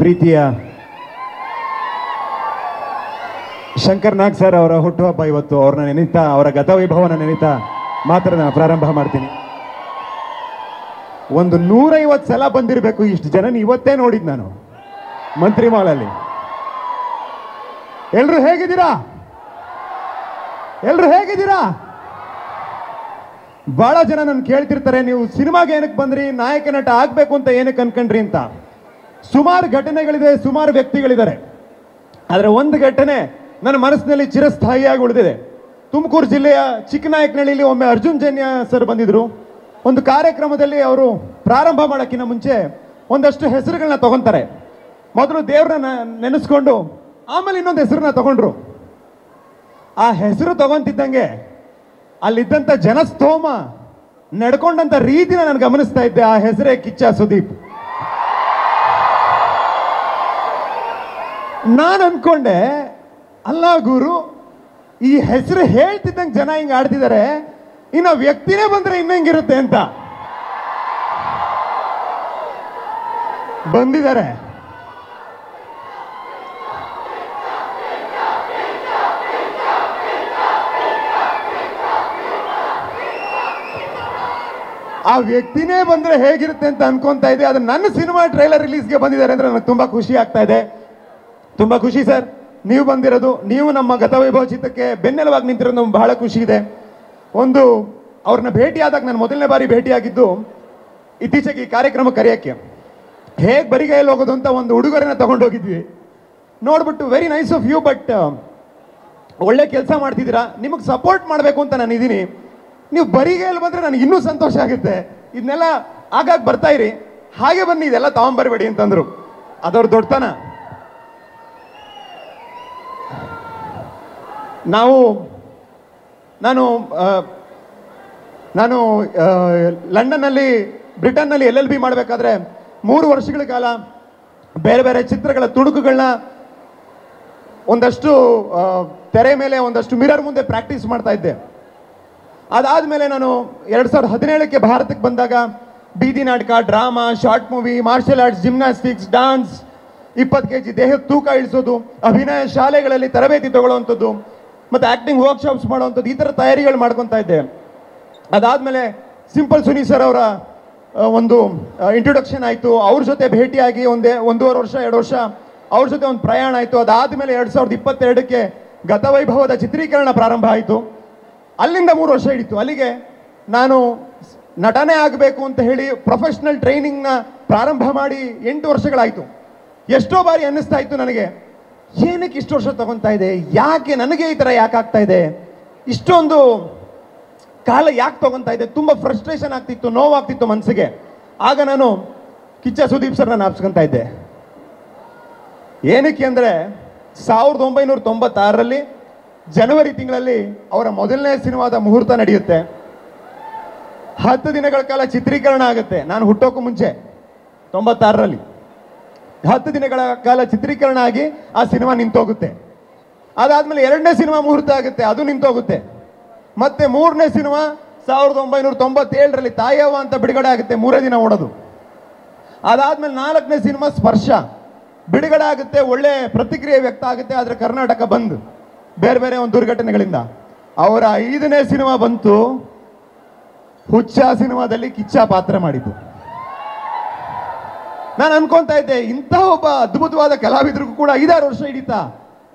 ಪ್ರೀತಿಯ ಶಂಕರ್ ನಾಗ್ ಸರ್ ಅವರ ಹುಟ್ಟುಹಬ್ಬ ಇವತ್ತು. ಅವ್ರನ್ನ ನೆನೀತಾ, ಅವರ ಗತವೈಭವನ ನೆನೀತಾ ಮಾತ್ರ ಪ್ರಾರಂಭ ಮಾಡ್ತೀನಿ. ಒಂದು 150 ಸಲ ಬಂದಿರಬೇಕು ಇಷ್ಟು ಜನ ಇವತ್ತೇ ನೋಡಿದ್ ನಾನು ಮಂತ್ರಿ ಮಾಲಲ್ಲಿ. ಎಲ್ರು ಹೇಗಿದ್ದೀರಾ? ಎಲ್ರು ಹೇಗಿದ್ದೀರಾ? ಬಹಳ ಜನ ನನ್ನ ಕೇಳ್ತಿರ್ತಾರೆ, ನೀವು ಸಿನಿಮಾಗೆ ಏನಕ್ಕೆ ಬಂದ್ರಿ, ನಾಯಕ ನಟ ಆಗ್ಬೇಕು ಅಂತ ಏನಕ್ಕೆ ಅನ್ಕೊಂಡ್ರಿ ಅಂತ. ಸುಮಾರು ಘಟನೆಗಳಿದೆ, ಸುಮಾರು ವ್ಯಕ್ತಿಗಳಿದ್ದಾರೆ. ಆದರೆ ಒಂದು ಘಟನೆ ನನ್ನ ಮನಸ್ಸಿನಲ್ಲಿ ಚಿರಸ್ಥಾಯಿಯಾಗಿ ಉಳಿದಿದೆ. ತುಮಕೂರು ಜಿಲ್ಲೆಯ ಚಿಕ್ಕನಾಯಕನಹಳ್ಳಿಯಲ್ಲಿ ಒಮ್ಮೆ ಅರ್ಜುನ್ ಜನ್ಯ ಸರ್ ಬಂದಿದ್ರು. ಒಂದು ಕಾರ್ಯಕ್ರಮದಲ್ಲಿ ಅವರು ಪ್ರಾರಂಭ ಮಾಡೋಕ್ಕಿಂತ ಮುಂಚೆ ಒಂದಷ್ಟು ಹೆಸರುಗಳನ್ನ ತಗೊಂತಾರೆ. ಮೊದಲು ದೇವ್ರನ್ನ ನೆನೆಸ್ಕೊಂಡು ಆಮೇಲೆ ಇನ್ನೊಂದು ಹೆಸರನ್ನ ತಗೊಂಡ್ರು. ಆ ಹೆಸರು ತಗೊಂತಿದ್ದಂಗೆ ಅಲ್ಲಿದ್ದಂಥ ಜನಸ್ತೋಮ ನಡ್ಕೊಂಡಂಥ ರೀತಿನ ನಾನು ಗಮನಿಸ್ತಾ ಇದ್ದೆ. ಆ ಹೆಸರೇ ಕಿಚ್ಚ ಸುದೀಪ್. ನಾನು ಅನ್ಕೊಂಡೆ, ಅಲ್ಲ ಗುರು, ಈ ಹೆಸರು ಹೇಳ್ತಿದ್ದಂಗೆ ಜನ ಹಿಂಗೆ ಆಡ್ತಿದ್ದಾರೆ, ಇನ್ನು ವ್ಯಕ್ತಿನೇ ಬಂದ್ರೆ ಇನ್ನ ಹೆಂಗಿರುತ್ತೆ ಅಂತ. ಬಂದಿದ್ದಾರೆ. ಆ ವ್ಯಕ್ತಿನೇ ಬಂದ್ರೆ ಹೇಗಿರುತ್ತೆ ಅಂತ ಅನ್ಕೊಂತಾ ಇದೆ. ಅದು ನನ್ನ ಸಿನಿಮಾ ಟ್ರೈಲರ್ ರಿಲೀಸ್ಗೆ ಬಂದಿದ್ದಾರೆ ಅಂದ್ರೆ ನನಗೆ ತುಂಬಾ ಖುಷಿ ಆಗ್ತಾ ಇದೆ. ತುಂಬಾ ಖುಷಿ ಸರ್, ನೀವು ಬಂದಿರೋದು, ನೀವು ನಮ್ಮ ಗತವೈಭವ ಚಿತ್ರಕ್ಕೆ ಬೆನ್ನೆಲುವಾಗಿ ನಿಂತಿರೋದು ನಮ್ಗೆ ಬಹಳ ಖುಷಿ ಇದೆ. ಒಂದು ಅವ್ರನ್ನ ಭೇಟಿಯಾದಾಗ, ನಾನು ಮೊದಲನೇ ಬಾರಿ ಭೇಟಿಯಾಗಿದ್ದು ಇತ್ತೀಚೆಗೆ ಈ ಕಾರ್ಯಕ್ರಮ ಕರೆಯೋಕ್ಕೆ. ಹೇಗೆ ಬರಿಗೈಯಲ್ಲಿ ಹೋಗೋದು ಅಂತ ಒಂದು ಉಡುಗೊರೆನ ತಗೊಂಡು ಹೋಗಿದ್ವಿ. ನೋಡ್ಬಿಟ್ಟು very nice of you, but ಒಳ್ಳೆ ಕೆಲಸ ಮಾಡ್ತಿದ್ದೀರಾ, ನಿಮಗೆ ಸಪೋರ್ಟ್ ಮಾಡಬೇಕು ಅಂತ ನಾನು ಇದ್ದೀನಿ. ನೀವು ಬರಿಗೈಯಲ್ಲಿ ಬಂದರೆ ನನಗೆ ಇನ್ನೂ ಸಂತೋಷ ಆಗುತ್ತೆ. ಇದನ್ನೆಲ್ಲ ಆಗಾಗ ಬರ್ತಾ ಇರಿ, ಹಾಗೆ ಬನ್ನಿ, ಇದೆಲ್ಲ ತಗೊಂಬರ್ಬೇಡಿ ಅಂತಂದ್ರು. ಅದವ್ರ ದೊಡ್ಡತನ. ನಾನು ಲಂಡನ್ನಲ್ಲಿ, ಬ್ರಿಟನ್ನಲ್ಲಿ LLB ಮಾಡಬೇಕಾದ್ರೆ 3 ವರ್ಷಗಳ ಕಾಲ ಬೇರೆ ಬೇರೆ ಚಿತ್ರಗಳ ತುಣುಕುಗಳನ್ನ ಒಂದಷ್ಟು ತೆರೆ ಮೇಲೆ, ಒಂದಷ್ಟು ಮಿರರ್ ಮುಂದೆ ಪ್ರಾಕ್ಟೀಸ್ ಮಾಡ್ತಾ ಇದ್ದೆ. ಅದಾದಮೇಲೆ ನಾನು 2017ಕ್ಕೆ ಭಾರತಕ್ಕೆ ಬಂದಾಗ ಬೀದಿ ನಾಟಕ, drama, short movie, martial arts, gymnastics, dance, 20 kg ದೇಹದ ತೂಕ ಇಳಿಸೋದು, ಅಭಿನಯ ಶಾಲೆಗಳಲ್ಲಿ ತರಬೇತಿ ತಗೊಳ್ಳುವಂಥದ್ದು, ಮತ್ತು ಆ್ಯಕ್ಟಿಂಗ್ ವರ್ಕ್ಶಾಪ್ಸ್ ಮಾಡುವಂಥದ್ದು, ಈ ಥರ ತಯಾರಿಗಳು ಮಾಡ್ಕೊತಾ ಇದ್ದೆ. ಅದಾದಮೇಲೆ ಸಿಂಪಲ್ ಸುನಿ ಸರ್ ಅವರ ಒಂದು ಇಂಟ್ರೊಡಕ್ಷನ್ ಆಯಿತು. ಅವ್ರ ಜೊತೆ ಭೇಟಿಯಾಗಿ 1.5 ವರ್ಷ 2 ವರ್ಷ ಅವ್ರ ಜೊತೆ ಒಂದು ಪ್ರಯಾಣ ಆಯಿತು. ಅದಾದಮೇಲೆ 2022ಕ್ಕೆ ಗತವೈಭವದ ಚಿತ್ರೀಕರಣ ಪ್ರಾರಂಭ ಆಯಿತು. ಅಲ್ಲಿಂದ 3 ವರ್ಷ ಹಿಡಿತು. ಅಲ್ಲಿಗೆ ನಾನು ನಟನೆ ಆಗಬೇಕು ಅಂತ ಹೇಳಿ ಪ್ರೊಫೆಷ್ನಲ್ ಟ್ರೈನಿಂಗ್ನ ಪ್ರಾರಂಭ ಮಾಡಿ 8 ವರ್ಷಗಳಾಯಿತು. ಎಷ್ಟೋ ಬಾರಿ ಅನ್ನಿಸ್ತಾ ಇತ್ತು ನನಗೆ, ಏನಕ್ಕೆ ಇಷ್ಟು ವರ್ಷ ತಗೊತಾ ಇದೆ, ಯಾಕೆ ನನಗೆ ಈ ಥರ ಯಾಕೆ ಆಗ್ತಾ ಇದೆ, ಇಷ್ಟೊಂದು ಕಾಲ ಯಾಕೆ ತಗೊತಾ ಇದೆ, ತುಂಬ ಫ್ರಸ್ಟ್ರೇಷನ್ ಆಗ್ತಿತ್ತು, ನೋವಾಗ್ತಿತ್ತು ಮನಸ್ಸಿಗೆ. ಆಗ ನಾನು ಕಿಚ್ಚ ಸುದೀಪ್ ಸರ್ನ ಜ್ಞಾಪಿಸ್ಕೊತಾ ಇದ್ದೆ. ಏನಕ್ಕೆ ಅಂದರೆ 1996ರಲ್ಲಿ ಜನವರಿ ತಿಂಗಳಲ್ಲಿ ಅವರ ಮೊದಲನೇ ಸಿನಿಮಾದ ಮುಹೂರ್ತ ನಡೆಯುತ್ತೆ. 10 ದಿನಗಳ ಕಾಲ ಚಿತ್ರೀಕರಣ ಆಗುತ್ತೆ. ನಾನು ಹುಟ್ಟೋಕ್ಕೂ ಮುಂಚೆ 96ರಲ್ಲಿ 10 ದಿನಗಳ ಕಾಲ ಚಿತ್ರೀಕರಣ ಆಗಿ ಆ ಸಿನಿಮಾ ನಿಂತೋಗುತ್ತೆ. ಅದಾದ್ಮೇಲೆ 2ನೇ ಸಿನಿಮಾ ಮುಹೂರ್ತ ಆಗುತ್ತೆ, ಅದು ನಿಂತೋಗುತ್ತೆ. ಮತ್ತೆ 3ನೇ ಸಿನಿಮಾ 1997ರಲ್ಲಿ ತಾಯವ್ವ ಅಂತ ಬಿಡುಗಡೆ ಆಗುತ್ತೆ, 3 ದಿನ ಓಡೋದು. ಅದಾದ್ಮೇಲೆ 4ನೇ ಸಿನಿಮಾ ಸ್ಪರ್ಶ ಬಿಡುಗಡೆ ಆಗುತ್ತೆ, ಒಳ್ಳೆ ಪ್ರತಿಕ್ರಿಯೆ ವ್ಯಕ್ತ ಆಗುತ್ತೆ. ಆದರೆ ಕರ್ನಾಟಕ ಬಂದ್ ಬೇರೆ ಬೇರೆ ಒಂದು ದುರ್ಘಟನೆಗಳಿಂದ. ಅವರ 5ನೇ ಸಿನಿಮಾ ಬಂತು, ಹುಚ್ಚ ಸಿನಿಮಾದಲ್ಲಿ ಕಿಚ್ಚ ಪಾತ್ರ ಮಾಡಿದ್ದು. ನಾನು ಅನ್ಕೊಂತಾ ಇದ್ದೆ, ಇಂಥ ಒಬ್ಬ ಅದ್ಭುತವಾದ ಕಲಾವಿದರಿಗೂ ಕೂಡ 5-6 ವರ್ಷ ಹಿಡಿತಾ,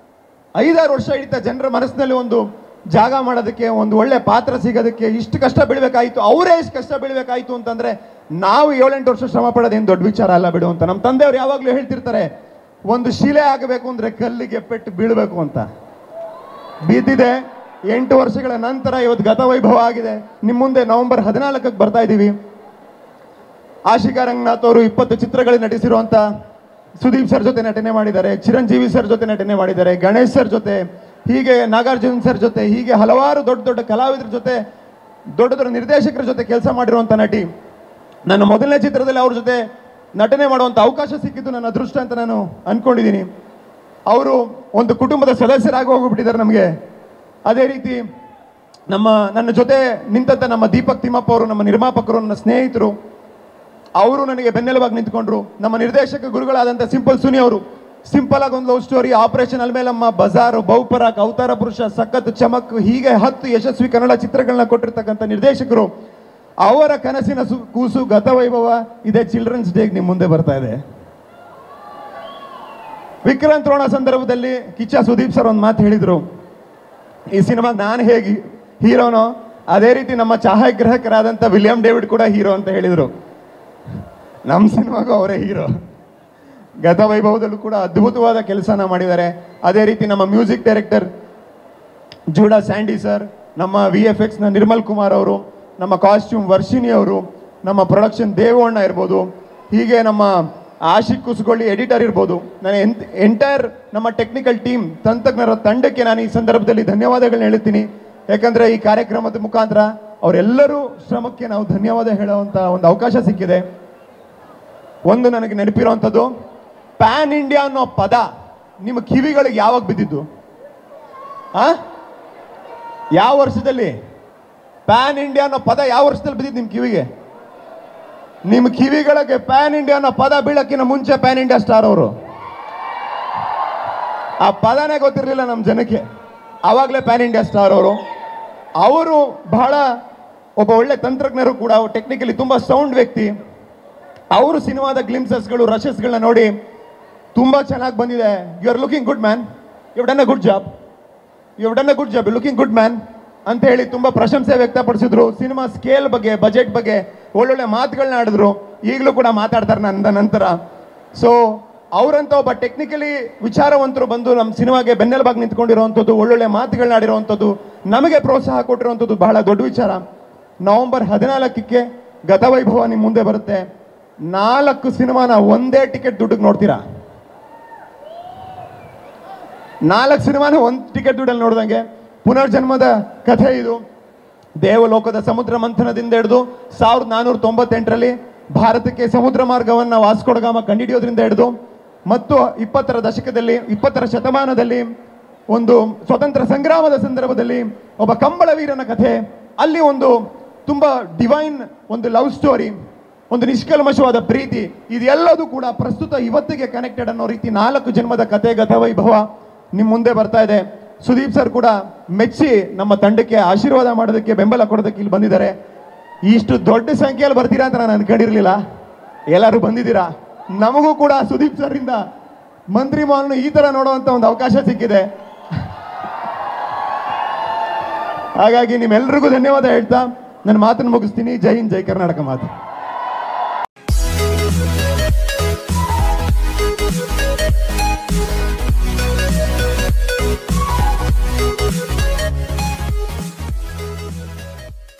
5-6 ವರ್ಷ ಹಿಡಿತಾ ಜನರ ಮನಸ್ಸಿನಲ್ಲಿ ಒಂದು ಜಾಗ ಮಾಡೋದಕ್ಕೆ, ಒಂದು ಒಳ್ಳೆ ಪಾತ್ರ ಸಿಗೋದಕ್ಕೆ ಇಷ್ಟು ಕಷ್ಟ ಬೀಳಬೇಕಾಯಿತು. ಅವರೇ ಇಷ್ಟು ಕಷ್ಟ ಬೀಳಬೇಕಾಯಿತು ಅಂತಂದ್ರೆ ನಾವು 7-8 ವರ್ಷ ಶ್ರಮ ಪಡೋದೇನು ದೊಡ್ಡ ವಿಚಾರ ಅಲ್ಲ ಬಿಡು ಅಂತ. ನಮ್ಮ ತಂದೆಯವರು ಯಾವಾಗಲೂ ಹೇಳ್ತಿರ್ತಾರೆ, ಒಂದು ಶಿಲೆ ಆಗಬೇಕು ಅಂದ್ರೆ ಕಲ್ಲಿಗೆ ಪೆಟ್ಟು ಬೀಳಬೇಕು ಅಂತ. ಬಿದ್ದಿದೆ. 8 ವರ್ಷಗಳ ನಂತರ ಇವತ್ತು ಗತವೈಭವ ಆಗಿದೆ. ನಿಮ್ಮ ಮುಂದೆ ನವೆಂಬರ್ 14ಕ್ಕೆ ಬರ್ತಾ ಇದ್ದೀವಿ. ಆಶಿಕಾ ರಂಗನಾಥ್ ಅವರು 20 ಚಿತ್ರಗಳಲ್ಲಿ ನಟಿಸಿರುವಂಥ ಸುದೀಪ್ ಸರ್ ಜೊತೆ ನಟನೆ ಮಾಡಿದ್ದಾರೆ, ಚಿರಂಜೀವಿ ಸರ್ ಜೊತೆ ನಟನೆ ಮಾಡಿದ್ದಾರೆ, ಗಣೇಶ್ ಸರ್ ಜೊತೆ, ಹೀಗೆ ನಾಗಾರ್ಜುನ್ ಸರ್ ಜೊತೆ, ಹೀಗೆ ಹಲವಾರು ದೊಡ್ಡ ದೊಡ್ಡ ಕಲಾವಿದರ ಜೊತೆ, ದೊಡ್ಡ ದೊಡ್ಡ ನಿರ್ದೇಶಕರ ಜೊತೆ ಕೆಲಸ ಮಾಡಿರುವಂಥ ನಟಿ. ನನ್ನ ಮೊದಲನೇ ಚಿತ್ರದಲ್ಲಿ ಅವ್ರ ಜೊತೆ ನಟನೆ ಮಾಡುವಂಥ ಅವಕಾಶ ಸಿಕ್ಕಿದ್ದು ನನ್ನ ಅದೃಷ್ಟ ಅಂತ ನಾನು ಅನ್ಕೊಂಡಿದ್ದೀನಿ. ಅವರು ಒಂದು ಕುಟುಂಬದ ಸದಸ್ಯರಾಗಿ ಹೋಗ್ಬಿಟ್ಟಿದ್ದಾರೆ ನಮಗೆ. ಅದೇ ರೀತಿ ನನ್ನ ಜೊತೆ ನಿಂತಂಥ ನಮ್ಮ ದೀಪಕ್ ತಿಮ್ಮಪ್ಪ ಅವರು, ನಮ್ಮ ನಿರ್ಮಾಪಕರು, ನನ್ನ ಸ್ನೇಹಿತರು, ಅವರು ನನಗೆ ಬೆನ್ನೆಲುಬಾಗಿ ನಿಂತ್ಕೊಂಡ್ರು. ನಮ್ಮ ನಿರ್ದೇಶಕ ಗುರುಗಳಾದಂಥ ಸಿಂಪಲ್ ಸುನಿ ಅವರು ಸಿಂಪಲ್ ಆಗಿ ಒಂದು love story, operation Alamelamma, Bazaar, ಬಹುಪರಾಕ್, ಅವತಾರ ಪುರುಷ, ಸಖತ್, ಚಮಕ್, ಹೀಗೆ 10 ಯಶಸ್ವಿ ಕನ್ನಡ ಚಿತ್ರಗಳನ್ನ ಕೊಟ್ಟಿರ್ತಕ್ಕಂಥ ನಿರ್ದೇಶಕರು. ಅವರ ಕನಸಿನ ಕೂಸು ಗತವೈಭವ ಇದೇ ಚಿಲ್ಡ್ರನ್ಸ್ ಡೇಗೆ ನಿಮ್ಮ ಮುಂದೆ ಬರ್ತಾ ಇದೆ. ವಿಕ್ರಾಂತ್ ರೋಣ ಸಂದರ್ಭದಲ್ಲಿ ಕಿಚ್ಚ ಸುದೀಪ್ ಸರ್ ಒಂದು ಮಾತು ಹೇಳಿದ್ರು, ಈ ಸಿನಿಮಾಗೆ ನಾನು ಹೇಗೆ ಹೀರೋನೋ ಅದೇ ರೀತಿ ನಮ್ಮ ಛಾಯಾಗ್ರಾಹಕರಾದಂಥ ವಿಲಿಯಂ ಡೇವಿಡ್ ಕೂಡ ಹೀರೋ ಅಂತ ಹೇಳಿದರು. ನಮ್ಮ ಸಿನಿಮಾಗೂ ಅವರೇ ಹೀರೋ. ಗತವೈಭವದಲ್ಲೂ ಕೂಡ ಅದ್ಭುತವಾದ ಕೆಲಸನ ಮಾಡಿದ್ದಾರೆ. ಅದೇ ರೀತಿ ನಮ್ಮ music director Judah Sandhy sir, ನಮ್ಮ VFX ನಿರ್ಮಲ್ ಕುಮಾರ್ ಅವರು, ನಮ್ಮ ಕಾಸ್ಟ್ಯೂಮ್ ವರ್ಷಿಣಿ ಅವರು, ನಮ್ಮ ಪ್ರೊಡಕ್ಷನ್ ದೇವಣ್ಣ ಇರ್ಬೋದು, ಹೀಗೆ ನಮ್ಮ ಆಶಿಕ್ ಕುಸ್ಗೊಳ್ಳಿ ಎಡಿಟರ್ ಇರ್ಬೋದು, ನಾನು ಎಂಟೈರ್ ನಮ್ಮ ಟೆಕ್ನಿಕಲ್ ಟೀಮ್, ತಂತ್ರಜ್ಞರ ತಂಡಕ್ಕೆ ನಾನು ಈ ಸಂದರ್ಭದಲ್ಲಿ ಧನ್ಯವಾದಗಳನ್ನ ಹೇಳ್ತೀನಿ. ಯಾಕಂದರೆ ಈ ಕಾರ್ಯಕ್ರಮದ ಮುಖಾಂತರ ಅವರೆಲ್ಲರೂ ಶ್ರಮಕ್ಕೆ ನಾವು ಧನ್ಯವಾದ ಹೇಳುವಂಥ ಒಂದು ಅವಕಾಶ ಸಿಕ್ಕಿದೆ. ಒಂದು ನನಗೆ ನೆನಪಿರುವಂಥದ್ದು, ಪ್ಯಾನ್ ಇಂಡಿಯಾ ಅನ್ನೋ ಪದ ನಿಮ್ಮ ಕಿವಿಗಳಿಗೆ ಯಾವಾಗ ಬಿದ್ದಿದ್ದು? ಯಾವ ವರ್ಷದಲ್ಲಿ ಪ್ಯಾನ್ ಇಂಡಿಯಾ ಅನ್ನೋ ಪದ ಯಾವ ವರ್ಷದಲ್ಲಿ ಬಿದ್ದಿದ್ದು ನಿಮ್ಮ ಕಿವಿಗೆ? ನಿಮ್ಮ ಕಿವಿಗಳಿಗೆ ಪ್ಯಾನ್ ಇಂಡಿಯಾ ಅನ್ನೋ ಪದ ಬೀಳಕ್ಕಿಂತ ಮುಂಚೆ ಪ್ಯಾನ್ ಇಂಡಿಯಾ ಸ್ಟಾರ್ ಅವರು. ಆ ಪದನೇ ಗೊತ್ತಿರಲಿಲ್ಲ ನಮ್ಮ ಜನಕ್ಕೆ, ಆವಾಗಲೇ ಪ್ಯಾನ್ ಇಂಡಿಯಾ ಸ್ಟಾರ್ ಅವರು. ಅವರು ಬಹಳ ಒಬ್ಬ ಒಳ್ಳೆ ತಂತ್ರಜ್ಞರು ಕೂಡ, ಟೆಕ್ನಿಕಲಿ ತುಂಬ ಸೌಂಡ್ ವ್ಯಕ್ತಿ. ಅವರು ಸಿನಿಮಾದ ಗ್ಲಿಮ್ಸಸ್ಗಳು, ರಶಸ್ಗಳನ್ನ ನೋಡಿ ತುಂಬ ಚೆನ್ನಾಗಿ ಬಂದಿದೆ, you are looking good man, you done a good job, you done a good job, you looking good man ಅಂತ ಹೇಳಿ ತುಂಬ ಪ್ರಶಂಸೆ ವ್ಯಕ್ತಪಡಿಸಿದ್ರು. ಸಿನಿಮಾ ಸ್ಕೇಲ್ ಬಗ್ಗೆ, ಬಜೆಟ್ ಬಗ್ಗೆ ಒಳ್ಳೊಳ್ಳೆ ಮಾತುಗಳನ್ನ ಆಡಿದ್ರು. ಈಗಲೂ ಕೂಡ ಮಾತಾಡ್ತಾರೆ ನನ್ನ ನಂತರ. ಸೊ ಅವರಂತ ಒಬ್ಬ ಟೆಕ್ನಿಕಲಿ ವಿಚಾರವಂತರು ಬಂದು ನಮ್ಮ ಸಿನಿಮಾಗೆ ಬೆನ್ನೆಲುಬಾಗಿ ನಿಂತ್ಕೊಂಡಿರುವಂಥದ್ದು, ಒಳ್ಳೊಳ್ಳೆ ಮಾತುಗಳನ್ನ ಆಡಿರುವಂಥದ್ದು, ನಮಗೆ ಪ್ರೋತ್ಸಾಹ ಕೊಟ್ಟಿರುವಂಥದ್ದು ಬಹಳ ದೊಡ್ಡ ವಿಚಾರ. ನವೆಂಬರ್ 14ಕ್ಕೆ ಗತವೈಭವ ನಿಮ್ಮ ಮುಂದೆ ಬರುತ್ತೆ. 4 ಸಿನಿಮಾನ ಒಂದೇ ಟಿಕೆಟ್ ದುಡ್ಡಿಗೆ ನೋಡ್ತೀರಾ. 4 ಸಿನಿಮಾನ ಒಂದು ಟಿಕೆಟ್ ದುಡ್ಡಲ್ಲಿ ನೋಡ್ದಂಗೆ. ಪುನರ್ಜನ್ಮದ ಕಥೆ ಇದು. ದೇವಲೋಕದ ಸಮುದ್ರ ಮಂಥನದಿಂದ ಹಿಡಿದು 1498ರಲ್ಲಿ ಭಾರತಕ್ಕೆ ಸಮುದ್ರ ಮಾರ್ಗವನ್ನು ವಾಸ್ಕೋಡಗಾಮ ಕಂಡುಹಿಡಿಯೋದ್ರಿಂದ ಹಿಡಿದು ಮತ್ತು 20ರ ಶತಮಾನದಲ್ಲಿ ಒಂದು ಸ್ವತಂತ್ರ ಸಂಗ್ರಾಮದ ಸಂದರ್ಭದಲ್ಲಿ ಒಬ್ಬ ಕಂಬಳ ವೀರನ ಕಥೆ, ಅಲ್ಲಿ ಒಂದು ತುಂಬ ಡಿವೈನ್ ಒಂದು ಲವ್ ಸ್ಟೋರಿ, ಒಂದು ನಿಷ್ಕಲ್ಮಶವಾದ ಪ್ರೀತಿ, ಇದೆಲ್ಲದೂ ಕೂಡ ಪ್ರಸ್ತುತ ಇವತ್ತಿಗೆ ಕನೆಕ್ಟೆಡ್ ಅನ್ನೋ ರೀತಿ 4 ಜನ್ಮದ ಕಥೆ ಗತವೈಭವ ನಿಮ್ಮ ಮುಂದೆ ಬರ್ತಾ ಇದೆ. ಸುದೀಪ್ ಸರ್ ಕೂಡ ಮೆಚ್ಚಿ ನಮ್ಮ ತಂಡಕ್ಕೆ ಆಶೀರ್ವಾದ ಮಾಡೋದಕ್ಕೆ, ಬೆಂಬಲ ಕೊಡೋದಕ್ಕೆ ಇಲ್ಲಿ ಬಂದಿದ್ದಾರೆ. ಇಷ್ಟು ದೊಡ್ಡ ಸಂಖ್ಯೆಯಲ್ಲಿ ಬರ್ತೀರಾ ಅಂತ ನಾನು ಅನ್ಕೊಂಡಿರಲಿಲ್ಲ. ಎಲ್ಲರೂ ಬಂದಿದ್ದೀರಾ. ನಮಗೂ ಕೂಡ ಸುದೀಪ್ ಸರ್ ಇಂದ ಮಂತ್ರಿ ಮಾಲ್ನು ಈ ಥರ ನೋಡುವಂಥ ಒಂದು ಅವಕಾಶ ಸಿಕ್ಕಿದೆ. ಹಾಗಾಗಿ ನಿಮ್ಮೆಲ್ಲರಿಗೂ ಧನ್ಯವಾದ ಹೇಳ್ತಾ ನನ್ನ ಮಾತನ್ನು ಮುಗಿಸ್ತೀನಿ. ಜೈ ಹಿಂದ್, ಜೈ ಕರ್ನಾಟಕ ಮಾತು.